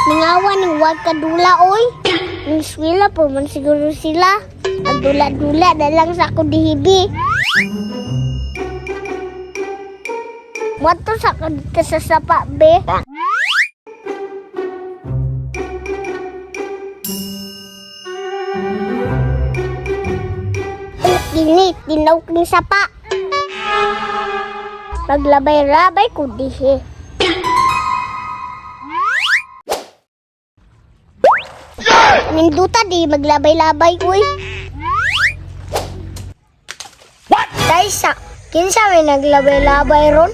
Mingawan ng wag kadula oy. Ang swila po man siguro sila. Ang dula-dula na lang sa ako dihibi. Wato sa kadita sa sapa be. Ini tinaw king sapa. Paglabay-labay ko dihi. Ninduta di maglabay-labay uy. Kaysa, kinsa may naglabay-labay ron?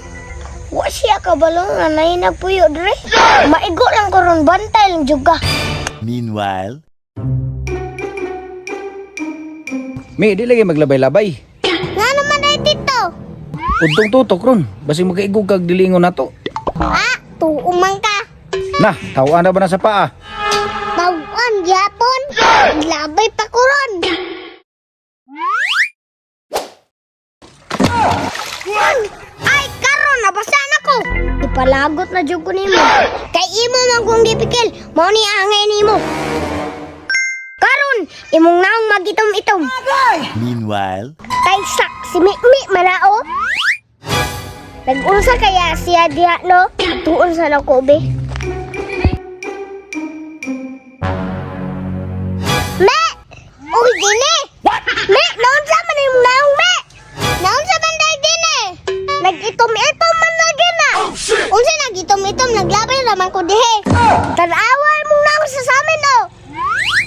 Wa siya kabalong nga na nagpuyo dre. Maigo lang ko ron, bantay lang juga. Meanwhile, May di lagi maglabay-labay. Nga naman ay dito. Udtong tutok ron, basig magaigog kag dilingon nato. Tuumang ka. Nah, tawaan na ba na sa paa? Tawon, yapon. Labay pa ko ron. Ay, karon nabasan ako. Ipalagot na jud ko nimo. Kay imo man kung gipikil, mao ni angay nimo. Karon, imong naong magitom-itom. meanwhile, Kay sak si Mikmi malao. Nag-unsa kaya siya diha no? Tuon sa nako be. Me! Uy, gini! Me, naon sa man yung naong me? Naon sa man dahil gini? Nag-itom-itom man na gina. Unsa nag-itom-itom, naglabay naman ko dihe. Tanaway mong naong sa samin no?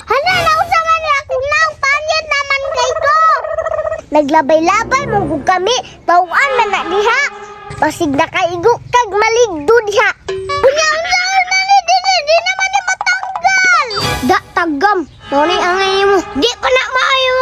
Hala, naon sa man akong naong panyat naman kay ko. Naglabay-labay mong kung kami, tawaan man na diha. Basig na kaigo kag maligdo diha. Unsa na ni dini, di naman ni matanggal. Da tagam. Mao ni angay mo. Di ko na maayo